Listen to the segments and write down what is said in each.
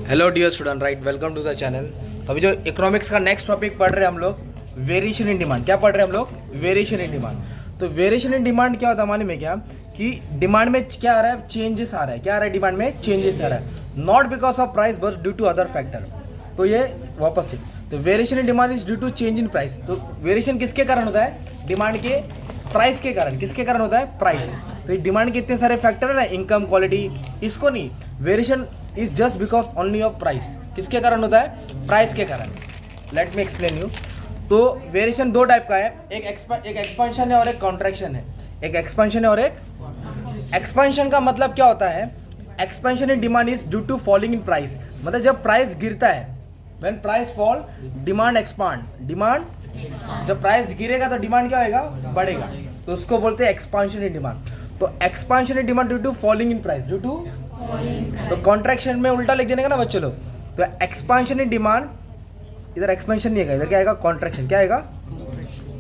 Hello dear student, right, welcome to the channel. तो अभी जो इकोनॉमिक्स का नेक्स्ट टॉपिक पढ़ रहे हैं हम लोग, वेरिएशन इन डिमांड। क्या पढ़ रहे हैं हम लोग? Variation in demand. तो वेरिएशन इन डिमांड क्या होता है मालूम है क्या? कि डिमांड में क्या आ रहा है? चेंजेस आ रहा है। क्या आ रहा है? डिमांड में चेंजेस आ रहा है, not because of price but due to other factor. तो ये वापस से, तो variation in demand is due to change in price. तो वेरिएशन किसके कारण होता है? डिमांड के प्राइस के कारण। किसके कारण होता है? प्राइस। तो डिमांड के इतने सारे फैक्टर है ना, इनकम, क्वालिटी, इसको नहीं। Variation is just because only of price. किसके कारण होता है? प्राइस के कारण। Let me explain you. तो वेरिएशन दो टाइप का है, एक एक्सपेंशन है और एक कॉन्ट्रैक्शन है। एक एक्सपेंशन है और एक एक्सपेंशन का मतलब क्या होता है? Expansion in demand is due to falling in price. मतलब जब प्राइस गिरता है, when price fall demand expand. Demand, जब प्राइस गिरेगा तो डिमांड क्या होगा? बढ़ेगा। तो उसको बोलते हैं एक्सपांशन इन डिमांड। तो expansion in demand due to falling in price, due to. तो कॉन्ट्रैक्शन में उल्टा लिख देने का ना बच्चों लोग। तो एक्सपांशन इन डिमांड, इधर एक्सपेंशन नहीं आएगा, इधर क्या आएगा? कॉन्ट्रैक्शन। क्या आएगा?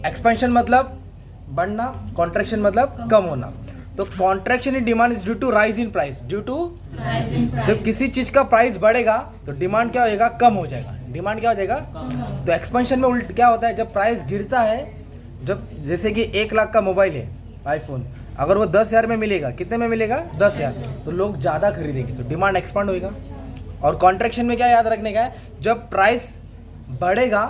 एक्सपेंशन मतलब बढ़ना, कॉन्ट्रैक्शन मतलब कम होना। तो contraction in demand is due to rise in price. Due to, जब किसी चीज का प्राइस बढ़ेगा तो डिमांड क्या होएगा? कम हो जाएगा। डिमांड क्या हो जाएगा? तो एक्सपेंशन में उल्ट क्या होता है? जब प्राइस गिरता है, जब जैसे कि 1 लाख का मोबाइल है आईफोन, अगर वो 10,000 में मिलेगा, कितने में मिलेगा? 10,000, तो लोग ज़्यादा खरीदेंगे, तो डिमांड एक्सपांड होएगा। और कॉन्ट्रैक्शन में क्या याद रखने का है? जब प्राइस बढ़ेगा,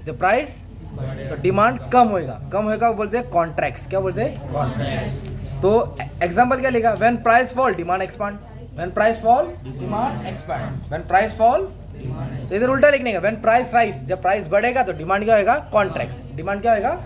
जब प्राइस, तो डिमांड कम होएगा। कम होएगा वो बोलते हैं कॉन्ट्रैक्ट्स। क्या बोलते हैं? कॉन्ट्रैक्ट। तो एग्जांपल क्या लिखा? When price fall demand expand. When price fall demand expand. When price fall, इधर उल्टा लिखने का, व्हेन प्राइस राइज, जब प्राइस बढ़ेगा तो डिमांड क्या होएगा? कॉन्ट्रैक्ट्स। डिमांड क्या होएगा?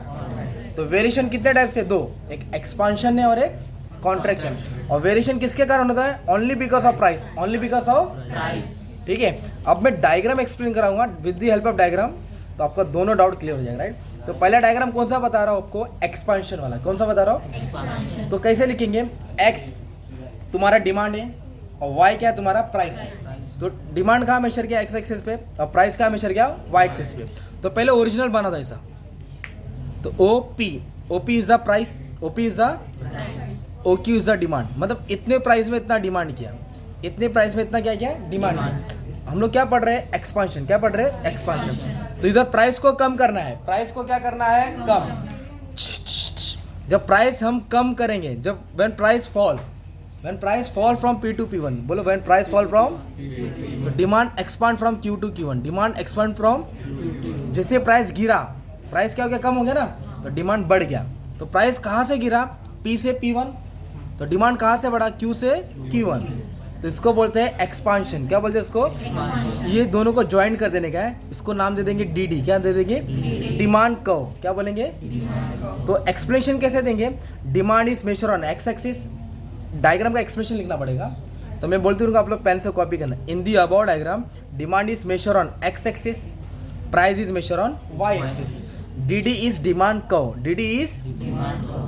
तो वेरिएशन कितने टाइप से? दो, एक एक्सपांशन है और एक कॉन्ट्रैक्शन। और वेरिएशन किसके कारण होता है? Only because of price. Only because of price. ठीक है। अब मैं डायग्राम एक्सप्लेन कराऊंगा with the help of diagram, तो आपका दोनों डाउट क्लियर हो जाएगा, राइट। तो पहला डायग्राम कौन सा बता रहा हूँ आपको? एक्सपांशन वाला। कौन सा बता रहा हूँ? तो कैसे लिखेंगे? एक्स तुम्हारा डिमांड है और वाई क्या है? तुम्हारा प्राइस है। तो डिमांड कहाँ मेजर किया? एक्स एक्सिस पे, और प्राइस कहाँ मेजर किया? वाई एक्सिस पे। तो पहले ओरिजिनल बना था ऐसा। तो O P is the price, O P is the, O Q is the demand. मतलब इतने प्राइस में इतना डिमांड किया, इतने प्राइस में इतना क्या किया? डिमांड किया। हम लोग क्या पढ़ रहे हैं? एक्सपांशन। क्या पढ़ रहे हैं? एक्सपांशन। तो इधर प्राइस को कम करना है। प्राइस को क्या करना है? कम। जब प्राइस हम कम करेंगे, जब when price fall, when price fall from P to P1, बोलो व्हेन प्राइस फॉल फ्रॉम, तो demand expand from Q to Q1। Demand expand from, जैसे प्राइस गिरा, प्राइस क्या हो गया? कम हो गया ना, तो डिमांड बढ़ गया। तो प्राइस कहाँ से गिरा? P से P1, तो डिमांड कहाँ से बढ़ा? Q से Q1। तो इसको बोलते हैं एक्सपांशन। क्या बोलते हैं इसको? ये दोनों को ज्वाइन कर देने का है। इसको नाम दे देंगे DD। क्या दे देंगे? Demand curve. क्या बोलेंगे? तो एक्सप्लेनेशन कैसे देंगे? Demand is measure on x axis. Diagram का एक्सप्लेनेशन लिखना पड़ेगा, तो मैं बोलती हूँ आप लोग पेन से कॉपी करना। In the above diagram demand is measure on x axis, price is measure on y axis. DD is demand curve. DD is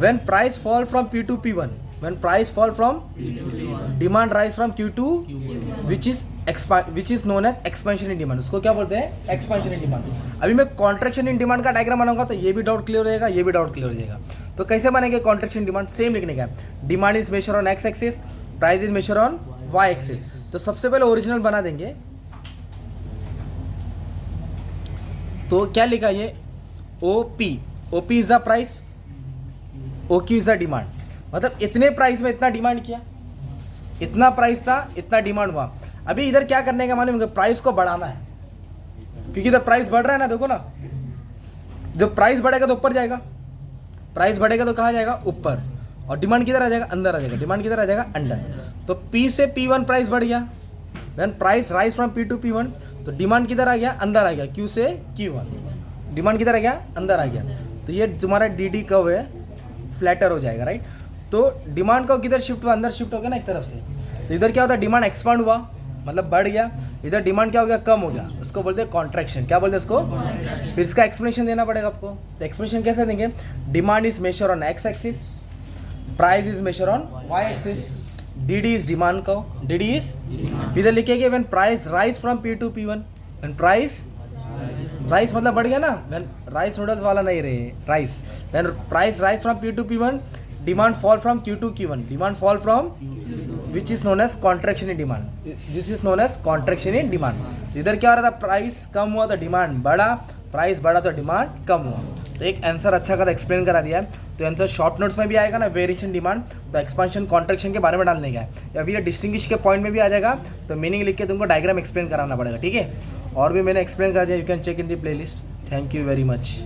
when price fall from P to P1. When price fall from demand rise from Q to, which is known as expansion in demand. उसको क्या बोलते हैं? expansion in demand. अभी मैं contraction in demand का diagram बनाऊंगा तो ये भी डाउट क्लियर हो जाएगा, ये भी डाउट क्लियर हो जाएगा। तो कैसे बनेंगे contraction in demand? सेम लिखने का। Demand is measure on x axis, price is measure on y axis. तो सबसे पहले ओरिजिनल बना देंगे। तो क्या लिखा ये? OP is the price, OQ is the demand. मतलब इतने प्राइस में इतना डिमांड किया, इतना प्राइस था, इतना डिमांड हुआ। अभी इधर क्या करने का मालूम है? प्राइस को बढ़ाना है, क्योंकि इधर प्राइस बढ़ रहा है ना, देखो ना। जब प्राइस बढ़ेगा तो ऊपर जाएगा, प्राइस बढ़ेगा तो कहाँ जाएगा? ऊपर। और डिमांड किधर आ जाएगा? अंदर आ जाएगा। डिमांड किधर आ जाएगा? अंदर। तो P से P1 प्राइस बढ़ गया, then price rise from P to P1, तो डिमांड किधर आ गया? अंदर आ गया। Q से Q1, डिमांड किधर आ गया? अंदर आ गया। तो ये तुम्हारा DD कर्व है, फ्लैटर हो जाएगा, राइट। तो डिमांड कर्व किधर शिफ्ट हुआ? अंदर शिफ्ट हो गया ना एक तरफ से। तो इधर क्या होता है? डिमांड एक्सपांड हुआ, मतलब बढ़ गया। इधर डिमांड क्या हो गया? कम हो गया। उसको बोलते हैं कॉन्ट्रैक्शन। क्या बोलते हैं इसको? फिर इसका एक्सप्लेनेशन देना पड़ेगा आपको। तो एक्सप्लेनेशन कैसे देंगे? Demand is measure on x axis, price is measure on y axis, DD is demand curve, DD is, इधर लिखेंगे when price rise from P to P1, when price, rise मतलब बढ़ गया ना, व्हेन राइस नूडल्स वाला नहीं रहे, rice, when price rise from P to P1, demand fall from Q to Q1, demand fall from which is known as contraction in demand, this is known as contraction in demand. इधर क्या हो रहा था, price कम हुआ तो demand बढ़ा, price बढ़ा तो डिमांड कम हुआ। तो एक आंसर अच्छा खासा एक्सप्लेन करा दिया है। तो आंसर शॉर्ट नोट्स में भी आएगा ना, वेरिएशन डिमांड, तो एक्सपांशन कॉन्ट्रैक्शन के बारे में डालने का है, या फिर डिस्टिंग्विश के पॉइंट में भी आ जाएगा, तो मीनिंग लिख के तुमको डायग्राम एक्सप्लेन कराना पड़ेगा, ठीक है। और भी मैंने एक्सप्लेन करा दिया, you can check in the playlist. Thank you very much.